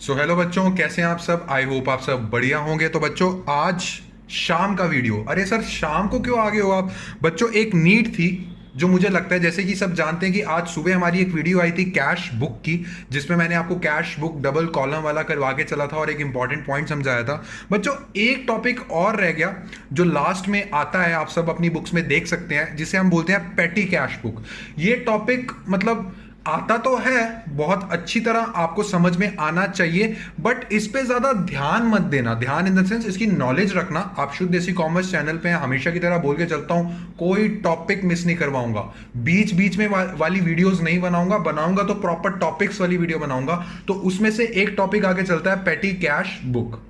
So hello बच्चों, कैसे हैं आप सब। आई होप आप सब बढ़िया होंगे। तो बच्चों, आज शाम का वीडियो। अरे सर, शाम को क्यों आ गए हो आप। बच्चों, एक नीड थी जो मुझे लगता है, जैसे कि सब जानते हैं कि आज सुबह हमारी एक वीडियो आई थी कैश बुक की, जिसमें मैंने आपको कैश बुक डबल कॉलम वाला करवा के चला था और एक इंपॉर्टेंट पॉइंट समझाया था। बच्चों, एक टॉपिक और रह गया जो लास्ट में आता है, आप सब अपनी बुक्स में देख सकते हैं, जिसे हम बोलते हैं पेटी कैश बुक। ये टॉपिक मतलब आता तो है, बहुत अच्छी तरह आपको समझ में आना चाहिए, बट इस पे ज्यादा ध्यान मत देना। ध्यान इन द सेंस, इसकी नॉलेज रखना। आप शुद्ध देसी कॉमर्स चैनल पे हमेशा की तरह बोल के चलता हूं, कोई टॉपिक मिस नहीं करवाऊंगा। बीच बीच में वाली वीडियोस नहीं बनाऊंगा तो प्रॉपर टॉपिक्स वाली वीडियो बनाऊंगा। तो उसमें से एक टॉपिक आगे चलता है पेटी कैश बुक।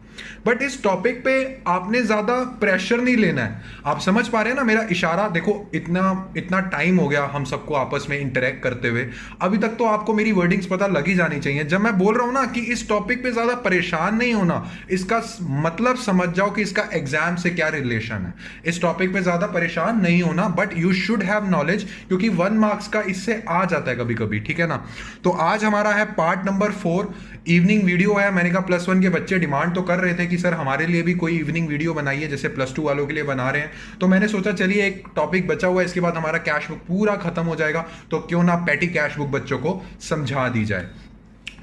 बट इस टॉपिक पे आपने ज्यादा प्रेशर नहीं लेना है। आप समझ पा रहे हैं ना मेरा इशारा। देखो, इतना इतना टाइम हो गया हम सबको आपस में इंटरेक्ट करते हुए, अभी तक तो आपको मेरी वर्डिंग्स पता लग ही जानी चाहिए। जब मैं बोल रहा हूं ना कि इस टॉपिक पे ज्यादा परेशान नहीं होना, इसका मतलब समझ जाओ कि इसका एग्जाम से क्या रिलेशन है। इस टॉपिक पे ज्यादा परेशान नहीं होना, but you should have knowledge, क्योंकि 1 मार्क्स का इससे आ जाता है कभी कभी, ठीक है ना। तो आज हमारा है पार्ट नंबर 4, इवनिंग वीडियो है। मैंने कहा +1 के बच्चे डिमांड तो कर रहे थे कि सर हमारे लिए भी कोई इवनिंग वीडियो बनाइए, जैसे +2 वालों के लिए बना रहे हैं। तो मैंने सोचा चलिए एक टॉपिक बचा हुआ है, इसके बाद हमारा कैश बुक पूरा खत्म हो जाएगा, तो क्यों ना पेटी कैश बुक बच्चों को समझा दी जाए,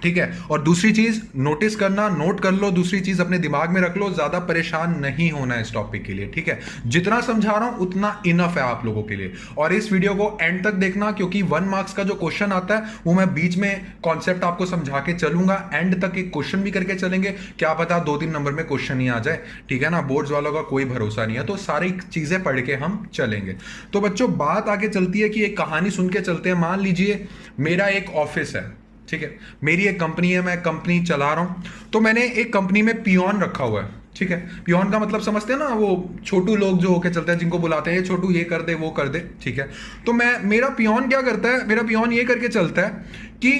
ठीक है। और दूसरी चीज नोटिस करना, नोट कर लो, दूसरी चीज अपने दिमाग में रख लो, ज्यादा परेशान नहीं होना इस टॉपिक के लिए, ठीक है। जितना समझा रहा हूं उतना इनफ है आप लोगों के लिए। और इस वीडियो को एंड तक देखना, क्योंकि 1 मार्क्स का जो क्वेश्चन आता है वो मैं बीच में कॉन्सेप्ट आपको समझा के चलूंगा, एंड तक एक क्वेश्चन भी करके चलेंगे। क्या पता 2-3 नंबर में क्वेश्चन ही आ जाए, ठीक है ना। बोर्ड्स वालों का कोई भरोसा नहीं है, तो सारी चीजें पढ़ के हम चलेंगे। तो बच्चों, बात आगे चलती है कि एक कहानी सुन के चलते हैं। मान लीजिए मेरा एक ऑफिस है, ठीक है, मेरी एक कंपनी है, मैं कंपनी चला रहा हूं। तो मैंने एक कंपनी में पियोन रखा हुआ है, ठीक है। पियोन का मतलब समझते हैं ना, वो छोटू लोग जो होके चलते हैं, जिनको बुलाते हैं छोटू ये कर दे वो कर दे, ठीक है। तो मेरा पियोन क्या करता है, मेरा पियोन ये करके चलता है कि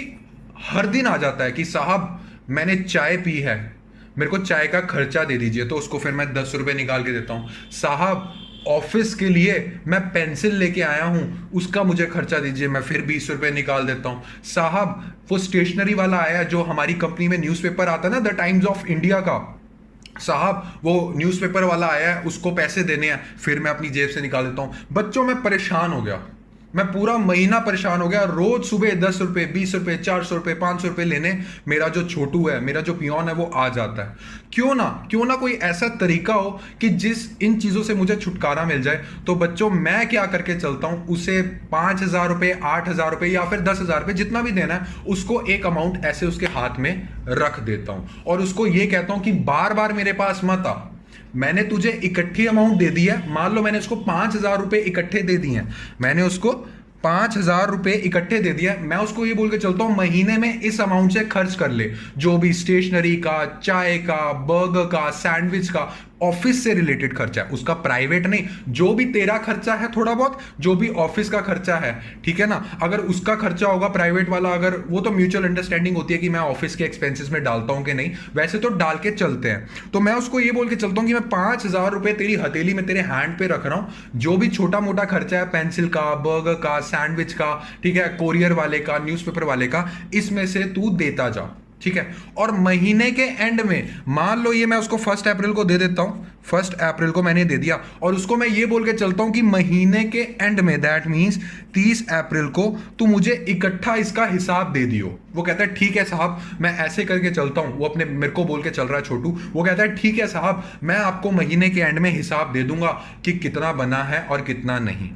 हर दिन आ जाता है कि साहब मैंने चाय पी है, मेरे को चाय का खर्चा दे दीजिए। तो उसको फिर मैं 10 रुपए निकाल के देता हूं। साहब ऑफिस के लिए मैं पेंसिल लेके आया हूं, उसका मुझे खर्चा दीजिए, मैं फिर 20 रुपए निकाल देता हूं। साहब वो स्टेशनरी वाला आया जो हमारी कंपनी में न्यूज़पेपर आता है ना, द टाइम्स ऑफ इंडिया का, साहब वो न्यूज़पेपर वाला आया है, उसको पैसे देने हैं, फिर मैं अपनी जेब से निकाल देता हूं। बच्चों, मैं परेशान हो गया, मैं पूरा महीना परेशान हो गया। रोज सुबह 10 रुपए, 20 रुपए, 400 रुपए, 500 रुपए लेने मेरा जो छोटू है, मेरा जो पियोन है, वो आ जाता है। क्यों ना कोई ऐसा तरीका हो कि जिस इन चीजों से मुझे छुटकारा मिल जाए। तो बच्चों, मैं क्या करके चलता हूं, उसे 5,000 रुपए, 8,000 रुपए या फिर 10,000 रुपए, जितना भी देना है, उसको एक अमाउंट ऐसे उसके हाथ में रख देता हूं और उसको ये कहता हूं कि बार बार मेरे पास मत आ। मैंने तुझे इकट्ठी अमाउंट दे दी है, मान लो मैंने उसको 5,000 रुपए इकट्ठे दे दिए हैं, मैंने उसको 5,000 रुपए इकट्ठे दे दिया। मैं उसको ये बोल के चलता हूं महीने में इस अमाउंट से खर्च कर ले, जो भी स्टेशनरी का, चाय का, बर्गर का, सैंडविच का, ऑफिस से रिलेटेड खर्चा है, उसका प्राइवेट नहीं, जो भी तेरा खर्चा है थोड़ा बहुत, जो भी ऑफिस का खर्चा है, ठीक है ना। अगर उसका खर्चा होगा प्राइवेट वाला, अगर वो तो म्यूचुअल अंडरस्टैंडिंग होती है कि मैं ऑफिस के एक्सपेंसेस में डालता हूं कि नहीं, वैसे तो डाल के चलते हैं। तो मैं उसको ये बोल के चलता हूं कि मैं 5,000 रुपए तेरी हथेली में, तेरे हैंड पे रख रहा हूं। जो भी छोटा मोटा खर्चा है, पेंसिल का, बर्गर का, सैंडविच का, ठीक है, कोरियर वाले का, न्यूज़पेपर वाले का, इसमें से तू देता जा, ठीक है। और महीने के एंड में मान लो ये मैं उसको 1 अप्रैल को दे देता हूं, 1 अप्रैल को मैंने दे दिया, और उसको मैं ये बोल के चलता हूं कि महीने के एंड में, दैट मींस 30 अप्रैल को तू मुझे इकट्ठा इसका हिसाब दे दियो। वो कहता है ठीक है साहब, मैं ऐसे करके चलता हूं। वो अपने मेरे को बोल के चल रहा है छोटू, वो कहता है ठीक है साहब, मैं आपको महीने के एंड में हिसाब दे दूंगा कि कितना बना है और कितना नहीं।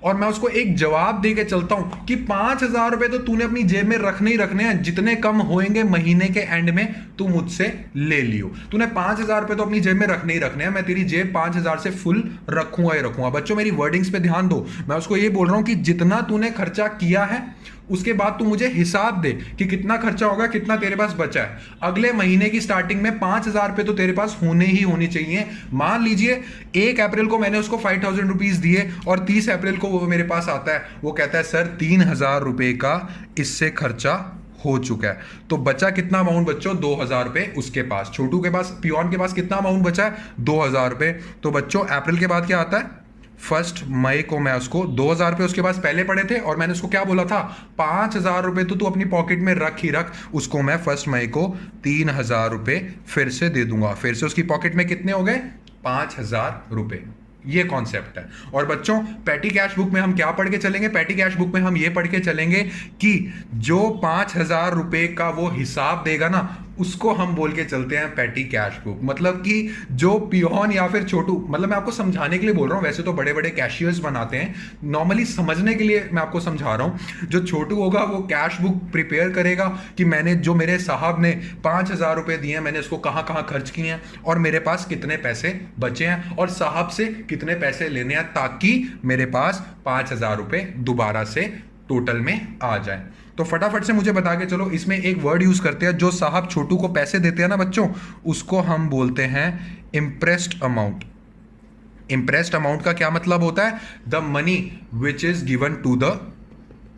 और मैं उसको एक जवाब दे के चलता हूं कि 5,000 रुपए तो तूने अपनी जेब में रखने ही रखने हैं, जितने कम होंगे महीने के एंड में तू मुझसे ले लियो। तूने 5,000 रुपए तो अपनी जेब में रखने ही रखने हैं, मैं तेरी जेब 5,000 से फुल रखूंगा ही रखूंगा। बच्चों, मेरी वर्डिंग्स पे ध्यान दो। मैं उसको ये बोल रहा हूं कि जितना तूने खर्चा किया है, उसके बाद तू मुझे हिसाब दे कि कितना खर्चा होगा, कितना तेरे पास बचा है। अगले महीने की स्टार्टिंग में 5,000 रुपए तो तेरे पास होने चाहिए। मान लीजिए 1 अप्रैल को मैंने उसको 5,000 रुपीज दिए और 30 अप्रैल को वो मेरे पास आता है, वो कहता है सर 3,000 रुपए का इससे खर्चा हो चुका है। तो बचा कितना अमाउंट बच्चों, 2,000 रुपए उसके पास। छोटू के पास, पियोन के पास कितना अमाउंट बचा है, 2,000 रुपए। तो बच्चों, अप्रैल के बाद क्या आता है, फर्स्ट मई को मैं उसको 2,000 रुपये उसके पास पहले पड़े थे और मैंने उसको क्या बोला था, 5,000 रुपये तो तू अपनी पॉकेट में रख ही रख। उसको मैं फर्स्ट मई को 3,000 रुपये फिर से दे दूंगा। फिर से उसकी पॉकेट में कितने हो गए, 5,000 रुपये। ये कॉन्सेप्ट है। और बच्चों पैटी कैश बुक में हम क्या पढ़ के चलेंगे, पैटी कैश बुक में हम ये पढ़ के चलेंगे कि जो 5,000 रुपये का वो हिसाब देगा ना, उसको हम बोल के चलते हैं पैटी कैश बुक। मतलब कि जो पियोन या फिर छोटू, मतलब मैं आपको समझाने के लिए बोल रहा हूँ, वैसे तो बड़े बड़े कैशियर्स बनाते हैं, नॉर्मली समझने के लिए मैं आपको समझा रहा हूँ। जो छोटू होगा वो कैश बुक प्रिपेयर करेगा कि मैंने, जो मेरे साहब ने 5,000 रुपये दिए हैं, मैंने उसको कहाँ कहाँ खर्च किए हैं और मेरे पास कितने पैसे बचे हैं और साहब से कितने पैसे लेने हैं, ताकि मेरे पास 5,000 रुपये दोबारा से टोटल में आ जाए। तो फटाफट से मुझे बता के चलो, इसमें एक वर्ड यूज करते हैं, जो साहब छोटू को पैसे देते हैं ना बच्चों, उसको हम बोलते हैं इंप्रेस्ड अमाउंट। इंप्रेस्ड अमाउंट का क्या मतलब होता है, the money which is given to the,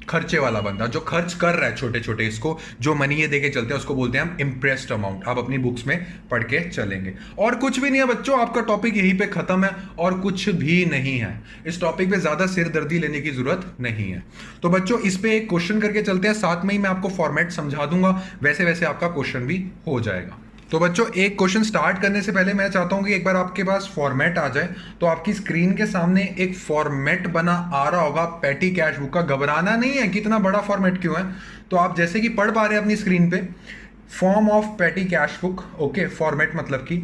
खर्चे वाला बंदा जो खर्च कर रहा है छोटे छोटे, इसको जो मनी ये देके चलते हैं उसको बोलते हैं हम इंप्रेस्ड अमाउंट। आप अपनी बुक्स में पढ़ के चलेंगे। और कुछ भी नहीं है बच्चों, आपका टॉपिक यहीं पे खत्म है और कुछ भी नहीं है। इस टॉपिक पे ज्यादा सिरदर्दी लेने की जरूरत नहीं है। तो बच्चों इस पे एक क्वेश्चन करके चलते हैं, साथ में ही मैं आपको फॉर्मेट समझा दूंगा, वैसे वैसे आपका क्वेश्चन भी हो जाएगा। तो बच्चों एक क्वेश्चन स्टार्ट करने से पहले मैं चाहता हूं कि एक बार आपके पास फॉर्मेट आ जाए। तो आपकी स्क्रीन के सामने एक फॉर्मेट बना आ रहा होगा पैटी कैश बुक का। घबराना नहीं है कि इतना बड़ा फॉर्मेट क्यों है। तो आप जैसे कि पढ़ पा रहे हैं अपनी स्क्रीन पे, form of petty cash book, okay. Format मतलब कि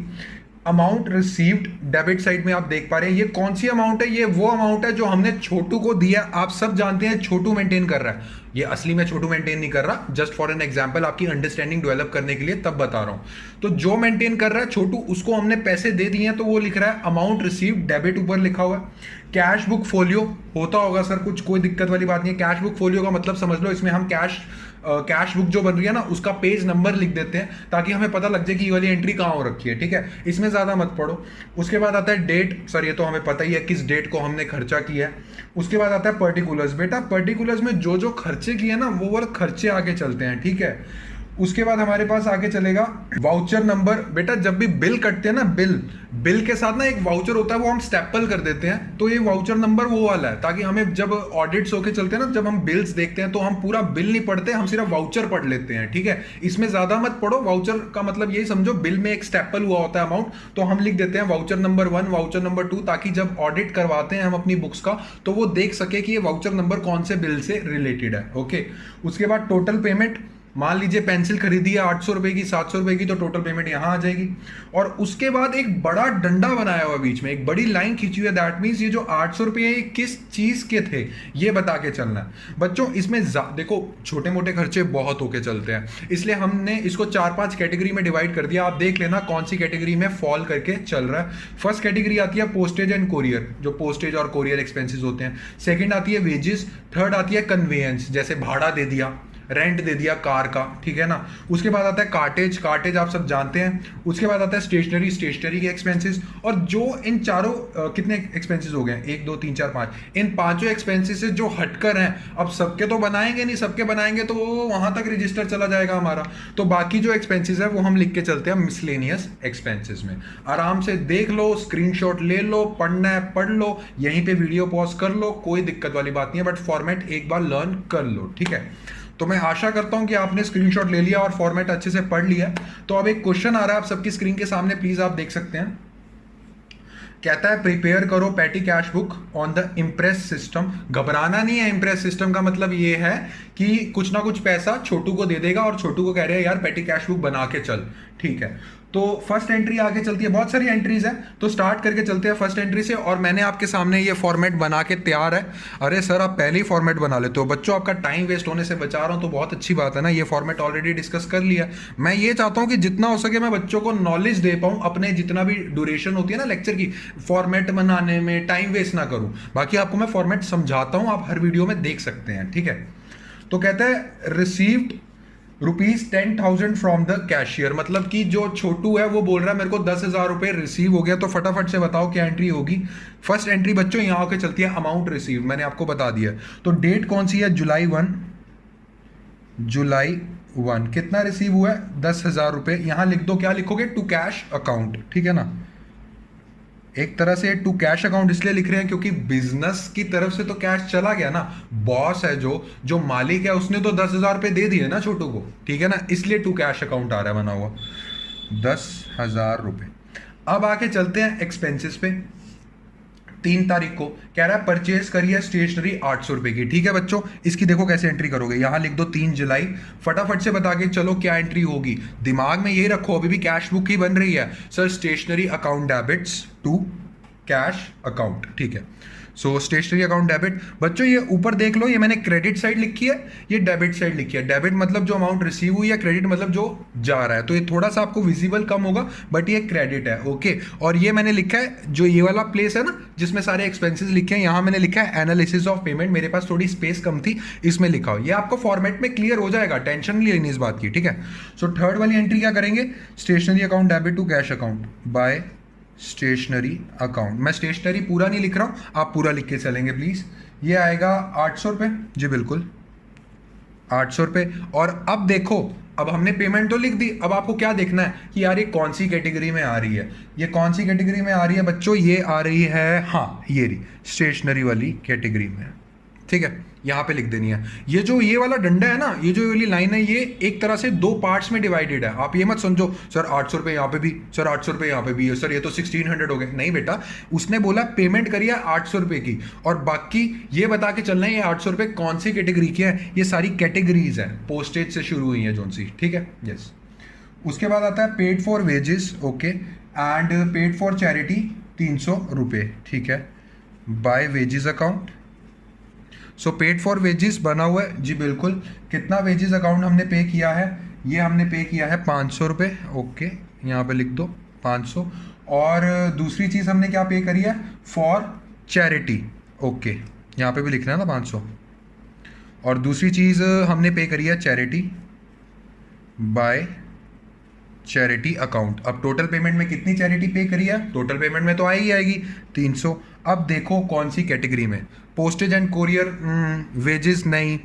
अमाउंट रिसीव्ड, डेबिट साइड में आप देख पा रहे हैं ये कौन सी अमाउंट है, ये वो अमाउंट है जो हमने छोटू को दिया। आप सब जानते हैं छोटू मेंटेन कर रहा है, ये असली में छोटू मेंटेन नहीं कर रहा, जस्ट फॉर एन एग्जांपल, आपकी अंडरस्टैंडिंग डेवलप करने के लिए तब बता रहा हूं। तो जो मेंटेन कर रहा है छोटू, उसको हमने पैसे दे दिए हैं, तो वो लिख रहा है अमाउंट रिसीव्ड, डेबिट ऊपर लिखा हुआ है। कैश बुक फोलियो होता होगा सर कुछ, कोई दिक्कत वाली बात नहीं है। कैश बुक फोलियो का मतलब समझ लो, इसमें हम कैश बुक जो बन रही है ना, उसका पेज नंबर लिख देते हैं ताकि हमें पता लग जाए कि ये वाली एंट्री कहाँ हो रखी है, ठीक है। इसमें ज्यादा मत पढ़ो। उसके बाद आता है डेट, सर ये तो हमें पता ही है किस डेट को हमने खर्चा किया है। उसके बाद आता है पर्टिकुलर्स। बेटा पर्टिकुलर्स में जो जो खर्चे किए ना, वो वाले खर्चे आगे चलते हैं, ठीक है। उसके बाद हमारे पास आगे चलेगा वाउचर नंबर। बेटा जब भी बिल कटते हैं ना, बिल के साथ ना एक वाउचर होता है, वो हम स्टेपल कर देते हैं, तो ये वाउचर नंबर वो वाला है, ताकि हमें जब ऑडिट्स होके चलते हैं ना, जब हम बिल्स देखते हैं तो हम पूरा बिल नहीं पढ़ते, हम सिर्फ वाउचर पढ़ लेते हैं, ठीक है। इसमें ज्यादा मत पढ़ो। वाउचर का मतलब यही समझो, बिल में एक स्टेपल हुआ होता है अमाउंट, तो हम लिख देते हैं वाउचर नंबर 1, वाउचर नंबर 2, ताकि जब ऑडिट करवाते हैं हम अपनी बुक्स का, तो वो देख सके कि ये वाउचर नंबर कौन से बिल से रिलेटेड है, ओके। उसके बाद टोटल पेमेंट, मान लीजिए पेंसिल खरीदी है 800 रुपए की, 700 रुपए की, तो टोटल पेमेंट यहां आ जाएगी। और उसके बाद एक बड़ा डंडा बनाया हुआ बीच में, एक बड़ी लाइन खींची हुई है, दैट मींस ये जो 800 रुपए ये किस चीज के थे ये बता के चलना है। बच्चों इसमें देखो छोटे मोटे खर्चे बहुत होके चलते हैं, इसलिए हमने इसको 4-5 कैटेगरी में डिवाइड कर दिया। आप देख लेना कौन सी कैटेगरी में फॉल करके चल रहा है। फर्स्ट कैटेगरी आती है पोस्टेज एंड कोरियर, जो पोस्टेज और कोरियर एक्सपेंसेस होते हैं। सेकेंड आती है वेजेस। थर्ड आती है कन्वेयंस, जैसे भाड़ा दे दिया, रेंट दे दिया कार का, ठीक है ना। उसके बाद आता है कार्टेज आप सब जानते हैं। उसके बाद आता है स्टेशनरी के एक्सपेंसेस। और जो इन चारों कितने एक्सपेंसेस हो गए, 1 2 3 4 5, इन पांचों एक्सपेंसेस जो हटकर हैं, अब सबके तो बनाएंगे नहीं, सबके बनाएंगे तो वहां तक रजिस्टर चला जाएगा हमारा। तो बाकी जो एक्सपेंसेस है वो हम लिख के चलते हैं मिसलेनियस एक्सपेंसेस में। आराम से देख लो, स्क्रीनशॉट ले लो, पढ़ना है पढ़ लो, यहीं पे वीडियो पॉज कर लो, कोई दिक्कत वाली बात नहीं है, बट फॉर्मेट एक बार लर्न कर लो, ठीक है। तो मैं आशा करता हूं कि आपने स्क्रीनशॉट ले लिया और फॉर्मेट अच्छे से पढ़ लिया। तो अब एक क्वेश्चन आ रहा है आप सबकी स्क्रीन के सामने, प्लीज आप देख सकते हैं। कहता है प्रिपेयर करो petty cash book on the impress system. घबराना नहीं है, इम्प्रेस सिस्टम का मतलब ये है कि कुछ ना कुछ पैसा छोटू को दे देगा और छोटू को कह रहे हैं यार पैटी कैश बुक बना के चल, ठीक है। तो फर्स्ट एंट्री आगे चलती है, बहुत सारी एंट्रीज है, तो स्टार्ट करके चलते हैं फर्स्ट एंट्री से। और मैंने आपके सामने ये फॉर्मेट बना के तैयार है। अरे सर आप पहले ही फॉर्मेट बना लेते हो। बच्चों आपका टाइम वेस्ट होने से बचा रहा हूं तो बहुत अच्छी बात है ना, ये फॉर्मेट ऑलरेडी डिस्कस कर लिया। मैं ये चाहता हूं कि जितना हो सके मैं बच्चों को नॉलेज दे पाऊं, अपने जितना भी ड्यूरेशन होती है ना लेक्चर की, फॉर्मेट बनाने में टाइम वेस्ट ना करूं। बाकी आपको मैं फॉर्मेट समझाता हूं, आप हर वीडियो में देख सकते हैं, ठीक है। तो कहता है रिसीव्ड ₹10,000 फ्रॉम द कैशियर, मतलब कि जो छोटू है वो बोल रहा है मेरे को 10,000 रुपए रिसीव हो गया। तो फटाफट से बताओ क्या एंट्री होगी। फर्स्ट एंट्री बच्चों यहां होकर चलती है अमाउंट रिसीव, मैंने आपको बता दिया। तो डेट कौन सी है, जुलाई 1। कितना रिसीव हुआ है, 10,000 रुपए। यहां लिख दो, क्या लिखोगे, टू कैश अकाउंट, ठीक है ना। एक तरह से टू कैश अकाउंट इसलिए लिख रहे हैं क्योंकि बिजनेस की तरफ से तो कैश चला गया ना, बॉस है जो जो मालिक है उसने तो 10,000 रुपये दे दिए ना छोटू को, ठीक है ना, इसलिए टू कैश अकाउंट आ रहा है बना हुआ 10,000 रुपये। अब आके चलते हैं एक्सपेंसेस पे। 3 तारीख को कह रहा है परचेज करिए स्टेशनरी 800 रुपए की, ठीक है बच्चों, इसकी देखो कैसे एंट्री करोगे, यहां लिख दो 3 जुलाई, फटाफट से बता के चलो क्या एंट्री होगी, दिमाग में ये रखो, अभी भी कैश बुक ही बन रही है sir, stationery account debits to cash account, ठीक है, सो स्टेशनरी अकाउंट डेबिट। बच्चों ये ऊपर देख लो, ये मैंने क्रेडिट साइड लिखी है, ये डेबिट साइड लिखी है, डेबिट मतलब जो अमाउंट रिसीव हुई है, क्रेडिट मतलब जो जा रहा है, तो ये थोड़ा सा आपको विजिबल कम होगा बट ये क्रेडिट है, ओके। और ये मैंने लिखा है जो ये वाला प्लेस है ना जिसमें सारे एक्सपेंसेस लिखे हैं, यहां मैंने लिखा है एनालिसिस ऑफ पेमेंट, मेरे पास थोड़ी स्पेस कम थी, इसमें लिखा हो, ये आपको फॉर्मेट में क्लियर हो जाएगा, टेंशन नहीं लेनी इस बात की, ठीक है। सो थर्ड वाली एंट्री क्या करेंगे, stationery account debit to cash account by stationery account. मैं स्टेशनरी पूरा नहीं लिख रहा हूं, आप पूरा लिख के चलेंगे प्लीज। ये आएगा 800 रुपये, जी बिल्कुल 800 रुपये। और अब देखो, अब हमने पेमेंट तो लिख दी, अब आपको क्या देखना है कि यार ये कौन सी कैटेगरी में आ रही है, ये कौन सी कैटेगरी में आ रही है बच्चों, ये आ रही है, हाँ ये रही स्टेशनरी वाली कैटेगरी में, ठीक है, यहां पे लिख देनी है। ये वाला डंडा है ना, ये जो वाली लाइन है, ये एक तरह से 2 पार्ट्स में डिवाइडेड है, आप ये मत समझो सर 800 रुपये यहाँ पे भी, सर 800 रुपये यहाँ पे भी है, सर ये तो 1600 हो गए, नहीं बेटा, उसने बोला पेमेंट करिए 800 रुपये की, और बाकी ये बता के चलना है ये 800 रुपये कौन सी कैटेगरी की है, ये सारी कैटेगरीज है, पोस्टेज से शुरू हुई है जोन सी, ठीक है, यस। उसके बाद आता है paid for wages, okay, and paid for charity 300 रुपये, ठीक है, by wages account. So paid for wages बना हुआ है, जी बिल्कुल, कितना वेजेस अकाउंट हमने पे किया है, ये हमने पे किया है 500 रुपये, ओके, यहाँ पे लिख दो 500। और दूसरी चीज़ हमने क्या पे करी है, फॉर चैरिटी, ओके, यहाँ पे भी लिखना है ना 500। और दूसरी चीज़ हमने पे करी है चैरिटी बाय चैरिटी अकाउंट। अब टोटल पेमेंट में कितनी चैरिटी पे करी है, टोटल पेमेंट में तो आ ही आएगी 300। अब देखो कौन सी कैटेगरी में, पोस्टेज एंड कोरियर वेजेस नहीं,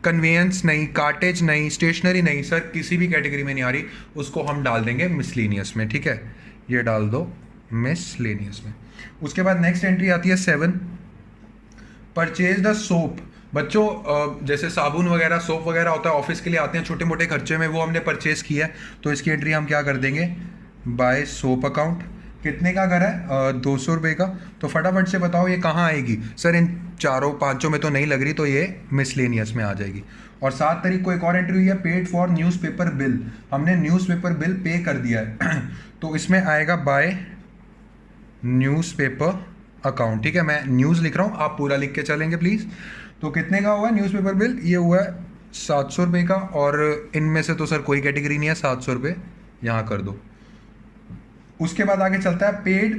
कन्वेंस नहीं, कार्टेज नहीं, स्टेशनरी नहीं, सर किसी भी कैटेगरी में नहीं आ रही, उसको हम डाल देंगे मिसलेनियस में, ठीक है, ये डाल दो मिसलेनियस में। उसके बाद नेक्स्ट एंट्री आती है 7, परचेज द सोप। बच्चों जैसे साबुन वगैरह, सोप वगैरह होता है, ऑफिस के लिए आते हैं छोटे मोटे खर्चे में, वो हमने परचेज किया है, तो इसकी एंट्री हम क्या कर देंगे, बाय सोप अकाउंट। कितने का करा है, 200 रुपये का, तो फटाफट से बताओ ये कहाँ आएगी, सर इन 4-5 में तो नहीं लग रही, तो ये मिसलेनियस में आ जाएगी। और 7 तारीख को एक और एंट्री हुई है, पेड फॉर न्यूज़पेपर बिल, हमने न्यूज़पेपर बिल पे कर दिया है तो इसमें आएगा बाय न्यूज़पेपर अकाउंट, ठीक है, मैं न्यूज़ लिख रहा हूँ, आप पूरा लिख के चलेंगे प्लीज़। तो कितने का हुआ न्यूज़पेपर बिल, ये हुआ है 700 रुपये का, और इनमें से तो सर कोई कैटेगरी नहीं है, 700 रुपये यहाँ कर दो। उसके बाद आगे चलता है पेड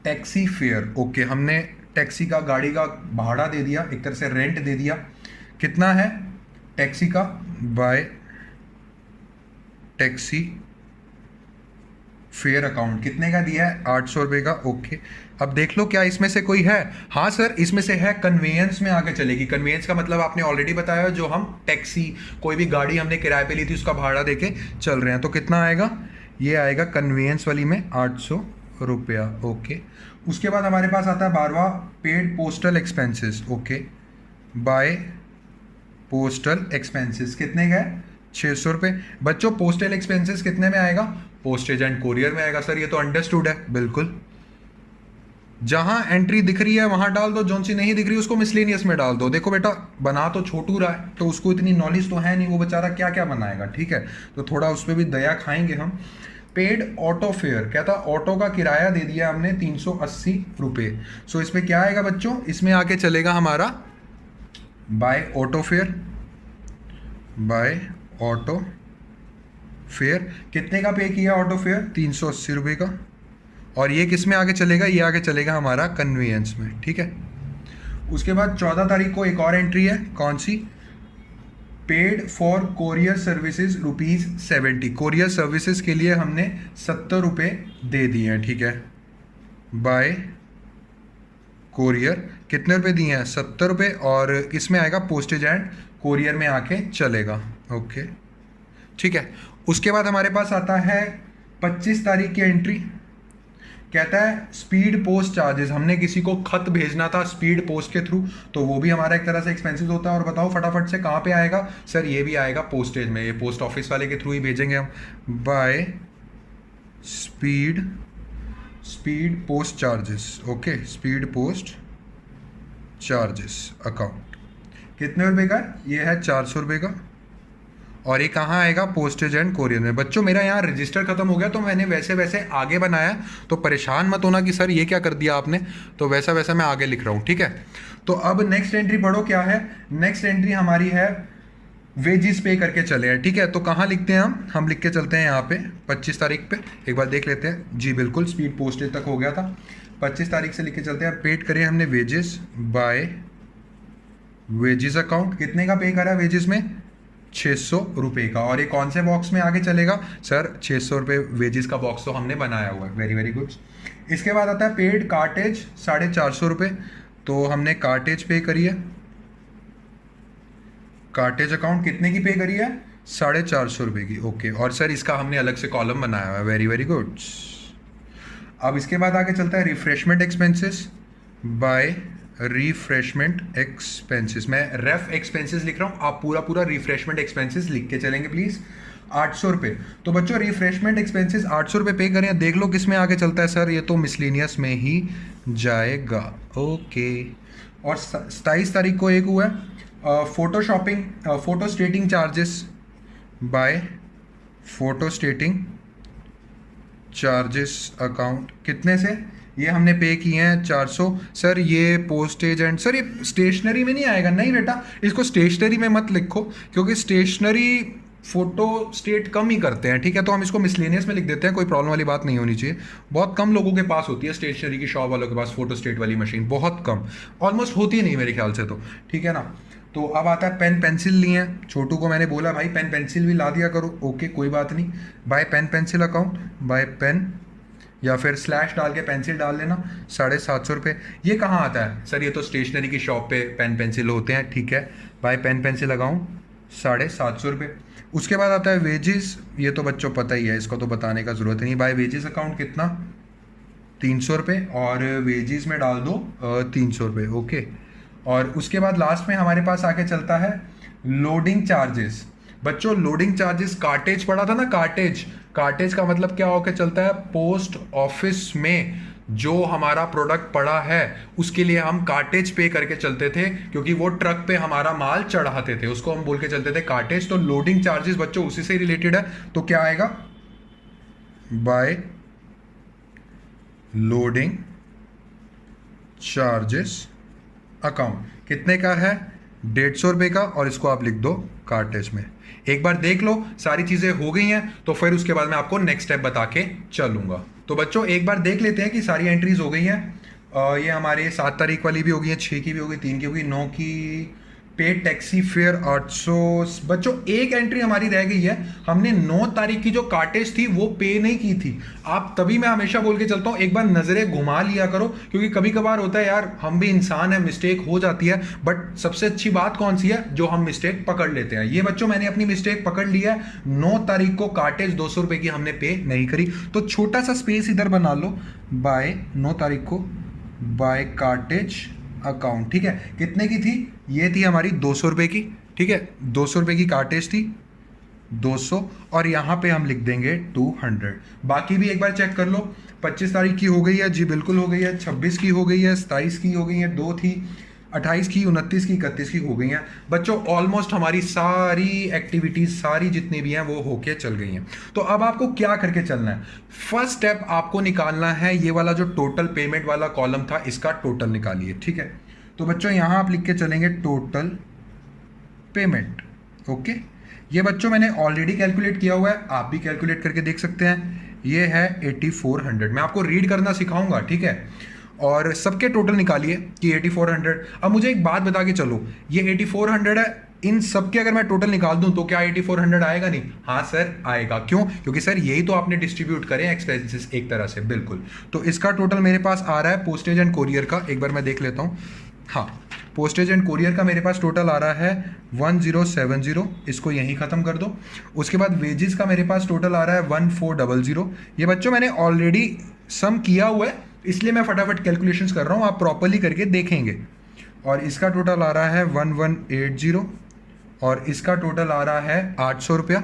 टैक्सी फेयर, ओके, हमने टैक्सी का, गाड़ी का भाड़ा दे दिया, एक तरह से रेंट दे दिया, कितना है टैक्सी का, बाय टैक्सी फेयर अकाउंट, कितने का दिया है, 800 रुपये का, ओके। अब देख लो क्या इसमें से कोई है, हाँ सर इसमें से है, कन्वेंस में आगे चलेगी, कन्वेंस का मतलब आपने ऑलरेडी बताया, जो हम टैक्सी, कोई भी गाड़ी हमने किराए पे ली थी उसका भाड़ा देके चल रहे हैं, तो कितना आएगा, ये आएगा कन्वेंस वाली में 800 रुपया, ओके। उसके बाद हमारे पास आता है 12वां, paid postal expenses, okay, by postal expenses, कितने का है, 600 रुपये। बच्चों पोस्टल एक्सपेंसेस कितने में आएगा, पोस्टेज एंड कोरियर में आएगा, सर ये तो अंडरस्टूड है, बिल्कुल, जहां एंट्री दिख रही है वहां डाल दो, जोन सी नहीं दिख रही उसको मिसलेनियस में डाल दो। देखो बेटा बना तो छोटू रहा है, तो उसको इतनी नॉलेज तो है नहीं, वो बेचारा क्या क्या बनाएगा, ठीक है, तो थोड़ा उस पर भी दया खाएंगे हम। पेड ऑटो फेयर, कहता ऑटो का किराया दे दिया हमने 380 रुपये, सो इसमें क्या आएगा बच्चों, इसमें आके चलेगा हमारा by auto fare, by auto fare, कितने का पे किया ऑटो फेयर, 380 रुपये का, और ये किस में आगे चलेगा, ये आगे चलेगा हमारा कन्वेंस में, ठीक है। उसके बाद 14 तारीख को एक और एंट्री है, कौन सी, paid for courier services ₹70, courier services के लिए हमने 70 रुपये दे दिए हैं, ठीक है, बाय कोरियर, कितने रुपए दिए हैं, 70 रुपये, और इसमें आएगा पोस्टेज एंड कोरियर में आके चलेगा, ओके, ठीक है। उसके बाद हमारे पास आता है 25 तारीख की एंट्री, कहता है स्पीड पोस्ट चार्जेस, हमने किसी को खत भेजना था स्पीड पोस्ट के थ्रू, तो वो भी हमारा एक तरह से एक्सपेंसिव होता है। और बताओ फटाफट से कहाँ पे आएगा सर, ये भी आएगा पोस्टेज में, ये पोस्ट ऑफिस वाले के थ्रू ही भेजेंगे हम। By speed post charges, okay, speed post charges account कितने रुपए का, ये है 400 रुपये का। और ये कहाँ आएगा, पोस्टेज एंड कोरियर में। बच्चों मेरा यहाँ रजिस्टर खत्म हो गया तो मैंने वैसे वैसे आगे बनाया, तो परेशान मत होना कि सर ये क्या कर दिया आपने, तो वैसा वैसा मैं आगे लिख रहा हूँ, ठीक है। तो अब नेक्स्ट एंट्री पढ़ो क्या है, नेक्स्ट एंट्री हमारी है वेजिस पे करके चले हैं, ठीक है। तो कहाँ लिखते हैं हम लिख के चलते हैं यहाँ पे 25 तारीख पे, एक बार देख लेते हैं। जी बिल्कुल, स्पीड पोस्टेज तक हो गया था, 25 तारीख से लिख के चलते हैं। पेड करें हमने वेजेस बाय वेजिस अकाउंट, कितने का पे करा वेजिस में, 600 रुपये का। और ये कौन से बॉक्स में आगे चलेगा सर, 600 रुपये वेजिस का बॉक्स तो हमने बनाया हुआ है, वेरी वेरी गुड। इसके बाद आता है पेड कार्टेज 450 रुपये, तो हमने कार्टेज पे करी है, कार्टेज अकाउंट कितने की पे करी है, 450 रुपये की, ओके। और सर इसका हमने अलग से कॉलम बनाया हुआ है, वेरी वेरी गुड। अब इसके बाद आगे चलता है refreshment expenses by refreshment expenses, मैं रेफ एक्सपेंसेस लिख रहा हूँ, आप पूरा पूरा रिफ्रेशमेंट एक्सपेंसेस लिख के चलेंगे प्लीज। 800 रुपये, तो बच्चों रिफ्रेशमेंट एक्सपेंसेस 800 रुपये पे करें। देख लो किस में आगे चलता है सर, ये तो मिसलिनियस में ही जाएगा, ओके। और 27 तारीख को एक हुआ है photo shopping, photo stating charges by photo stating charges account, कितने से, ये हमने पे किए हैं 400। सर ये पोस्टेज एंड, सर ये स्टेशनरी में नहीं आएगा, नहीं बेटा इसको स्टेशनरी में मत लिखो, क्योंकि स्टेशनरी फोटो स्टेट कम ही करते हैं, ठीक है। तो हम इसको मिसलेनियस में लिख देते हैं, कोई प्रॉब्लम वाली बात नहीं होनी चाहिए। बहुत कम लोगों के पास होती है स्टेशनरी की शॉप वालों के पास फोटो स्टेट वाली मशीन, बहुत कम, ऑलमोस्ट होती ही नहीं मेरे ख्याल से, तो ठीक है ना। तो अब आता है पेन पेंसिल लिए हैं, छोटू को मैंने बोला भाई पेन पेंसिल भी ला दिया करो, ओके कोई बात नहीं। By pen pencil account, by pen या फिर स्लैश डाल के पेंसिल डाल लेना, 750 रुपये। ये कहाँ आता है सर, ये तो स्टेशनरी की शॉप पे पेन पेंसिल होते हैं, ठीक है। बाय पेन पेंसिल अकाउंट 750 रुपये। उसके बाद आता है वेजिस, ये तो बच्चों पता ही है, इसको तो बताने का ज़रूरत नहीं। बाय वेजिस अकाउंट कितना, 300 रुपये, और वेजिस में डाल दो 300 रुपये, ओके। और उसके बाद लास्ट में हमारे पास आके चलता है लोडिंग चार्जेस। बच्चों लोडिंग चार्जेस कार्टेज पड़ा था ना, कार्टेज, कार्टेज का मतलब क्या होकर चलता है, पोस्ट ऑफिस में जो हमारा प्रोडक्ट पड़ा है उसके लिए हम कार्टेज पे करके चलते थे, क्योंकि वो ट्रक पे हमारा माल चढ़ाते थे, उसको हम बोल के चलते थे कार्टेज। तो लोडिंग चार्जेस बच्चों उसी से रिलेटेड है, तो क्या आएगा, बाय लोडिंग चार्जेस अकाउंट, कितने का है, 150 रुपये का, और इसको आप लिख दो कार्टेज में। एक बार देख लो सारी चीजें हो गई हैं, तो फिर उसके बाद मैं आपको नेक्स्ट स्टेप बता के चलूंगा। तो बच्चों एक बार देख लेते हैं कि सारी एंट्रीज हो गई हैं। ये हमारे 7 तारीख वाली भी हो गई है, 6 की भी हो गई, 3 की हो गई, 9 की पेड टैक्सी फेयर 800। बच्चों एक एंट्री हमारी रह गई है, हमने 9 तारीख की जो कार्टेज थी वो पे नहीं की थी। आप तभी मैं हमेशा बोल के चलता हूं एक बार नजरें घुमा लिया करो, क्योंकि कभी कभार होता है यार, हम भी इंसान है, मिस्टेक हो जाती है। बट सबसे अच्छी बात कौन सी है, जो हम मिस्टेक पकड़ लेते हैं। ये बच्चों मैंने अपनी मिस्टेक पकड़ लिया है, 9 तारीख को कार्टेज 200 रुपए की हमने पे नहीं करी, तो छोटा सा स्पेस इधर बना लो, बाय 9 तारीख को बाय कार्टेज अकाउंट, ठीक है। कितने की थी, ये थी हमारी 200 रुपये की, ठीक है, 200 रुपये की कार्टेज थी, 200, और यहाँ पे हम लिख देंगे 200। बाकी भी एक बार चेक कर लो, 25 तारीख की हो गई है, जी बिल्कुल हो गई है, 26 की हो गई है, 27 की हो गई है, 2 थी, 28 की, 29 की, 31 की हो गई हैं। बच्चों ऑलमोस्ट हमारी सारी एक्टिविटीज, सारी जितनी भी हैं वो होके चल गई हैं। तो अब आपको क्या करके चलना है, फर्स्ट स्टेप आपको निकालना है ये वाला जो टोटल पेमेंट वाला कॉलम था, इसका टोटल निकालिए, ठीक है। तो बच्चों यहां आप लिख के चलेंगे टोटल पेमेंट, ओके। ये बच्चों मैंने ऑलरेडी कैलकुलेट किया हुआ है, आप भी कैलकुलेट करके देख सकते हैं। ये है 8400, मैं आपको रीड करना सिखाऊंगा, ठीक है। और सबके टोटल निकालिए कि 8400। अब मुझे एक बात बता के चलो, ये 8400 है, इन सबके अगर मैं टोटल निकाल दूं तो क्या 8400 आएगा, नहीं, हाँ सर आएगा। क्यों, क्योंकि सर यही तो आपने डिस्ट्रीब्यूट करें एक्सपेंसेस एक तरह से, बिल्कुल। तो इसका टोटल मेरे पास आ रहा है पोस्टेज एंड कोरियर का, एक बार मैं देख लेता हूँ। हाँ, पोस्टेज एंड कोरियर का मेरे पास टोटल आ रहा है 1070, इसको यहीं ख़त्म कर दो। उसके बाद वेजेस का मेरे पास टोटल आ रहा है 1400। ये बच्चों मैंने ऑलरेडी सम किया हुआ है, इसलिए मैं फटाफट कैलकुलेशंस कर रहा हूँ, आप प्रॉपरली करके देखेंगे। और इसका टोटल आ रहा है 1180 और इसका टोटल आ रहा है 800 रुपया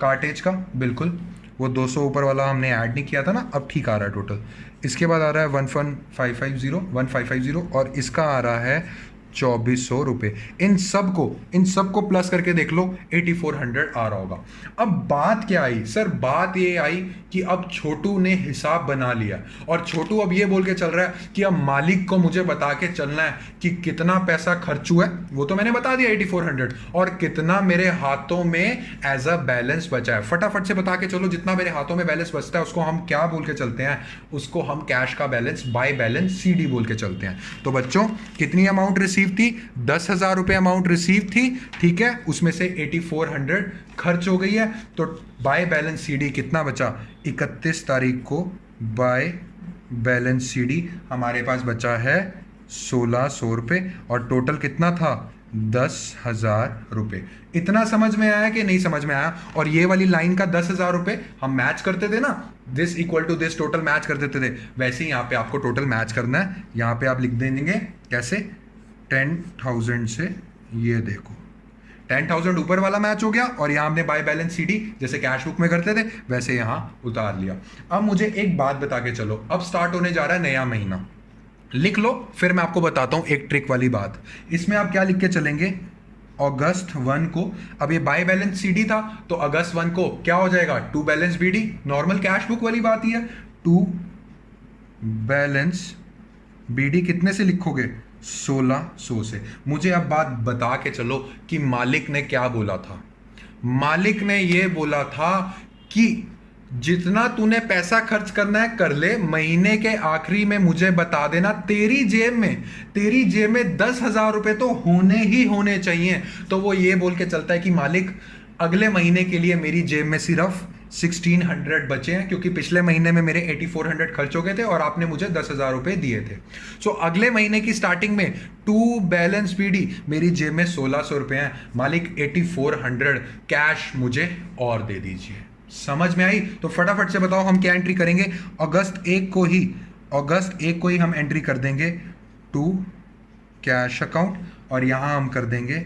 कार्टेज का, बिल्कुल वो 200 ऊपर वाला हमने ऐड नहीं किया था ना, अब ठीक आ रहा है टोटल। इसके बाद आ रहा है 1550 और इसका आ रहा है 2400 रुपये। इन सबको प्लस करके देख लो 8400 आ रहा होगा। अब बात क्या आई सर, बात ये आई कि अब छोटू ने हिसाब बना लिया और छोटू अब ये बोल के चल रहा है कि अब मालिक को मुझे बता के चलना है कि कितना पैसा खर्च हुआ है, वो तो मैंने बता दिया 8400, और कितना मेरे हाथों में एज अ बैलेंस बचा है। फटाफट से बता के चलो, जितना मेरे हाथों में बैलेंस बचता है उसको हम क्या बोल के चलते हैं, उसको हम कैश का बैलेंस बाय बैलेंस CD बोल के चलते हैं। तो बच्चों कितनी अमाउंट रिसीव थी, 10,000 रुपए अमाउंट रिसीव थी, ठीक है, उसमें से 8400 खर्च हो गई है। तो बाय बैलेंस CD कितना बचा, 31 तारीख को बाय बैलेंस CD हमारे पास बचा है 1600 रुपये और टोटल कितना था 10,000 रुपये। इतना समझ में आया कि नहीं समझ में आया? और ये वाली लाइन का 10,000 रुपये हम मैच करते थे ना, this equal to this total match कर देते थे, वैसे ही यहाँ पे आपको टोटल मैच करना है। यहाँ पे आप लिख देंगे कैसे, 10,000 से, ये देखो 10,000 ऊपर वाला मैच हो गया और यहाँ हमने बाय बैलेंस CD जैसे कैश बुक में करते थे वैसे यहाँ उतार लिया। अब मुझे एक बात बता के चलो, अब स्टार्ट होने जा रहा है नया महीना, लिख लो, फिर मैं आपको बताता हूं एक ट्रिक वाली बात। इसमें आप क्या लिख के चलेंगे, अगस्त 1 को, अब ये बाय बैलेंस CD था तो अगस्त 1 को क्या हो जाएगा, to balance BD, normal cash book वाली बात ही है, टू बैलेंस BD कितने से लिखोगे, 1600 से। मुझे अब बात बता के चलो कि मालिक ने क्या बोला था। मालिक ने ये बोला था कि जितना तूने पैसा खर्च करना है कर ले, महीने के आखिरी में मुझे बता देना, तेरी जेब में 10,000 रुपए तो होने ही होने चाहिए। तो वो ये बोल के चलता है कि मालिक अगले महीने के लिए मेरी जेब में सिर्फ 1600 बचे हैं, क्योंकि पिछले महीने में मेरे 8400 खर्च हो गए थे और आपने मुझे 10,000 रुपए दिए थे। सो अगले महीने की स्टार्टिंग में टू बैलेंस BD मेरी जेब में 1600 रुपए हैं, मालिक 8400 कैश मुझे और दे दीजिए। समझ में आई? तो फटाफट से बताओ हम क्या एंट्री करेंगे, अगस्त 1 को ही हम एंट्री कर देंगे टू कैश अकाउंट और यहां हम कर देंगे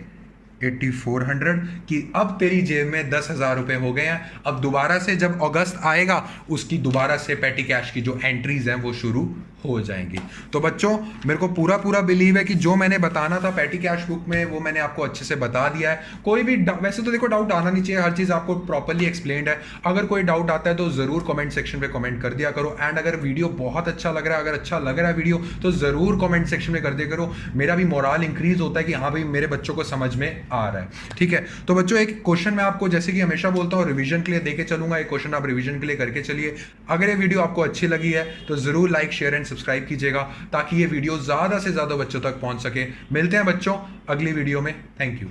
8400 कि अब तेरी जेब में 10,000 रुपए हो गए हैं। अब दोबारा से जब अगस्त आएगा उसकी दोबारा से पेटी कैश की जो एंट्रीज हैं वो शुरू हो जाएंगी। तो बच्चों मेरे को पूरा बिलीव है कि जो मैंने बताना था पेटी कैश बुक में वो मैंने आपको अच्छे से बता दिया है। कोई भी वैसे तो देखो डाउट आना नहीं चाहिए, हर चीज आपको प्रॉपर्ली एक्सप्लेन्ड है। अगर कोई डाउट आता है तो जरूर कमेंट सेक्शन में कमेंट कर दिया करो। एंड अगर वीडियो बहुत अच्छा लग रहा है, अगर अच्छा लग रहा है वीडियो, तो जरूर कमेंट सेक्शन में कर दिया करो। मेरा भी मोरल इंक्रीज होता है कि हाँ भाई मेरे बच्चों को समझ में आ रहा है। ठीक है, तो बच्चों एक क्वेश्चन मैं आपको जैसे कि हमेशा बोलता हूँ रिवीजन के लिए देके चलूंगा, एक क्वेश्चन आप रिवीजन के लिए करके चलिए। अगर ये वीडियो आपको अच्छी लगी है तो जरूर लाइक शेयर एंड सब्सक्राइब कीजिएगा ताकि ये वीडियो ज्यादा से ज्यादा बच्चों तक पहुंच सके। मिलते हैं बच्चों अगली वीडियो में। Thank you.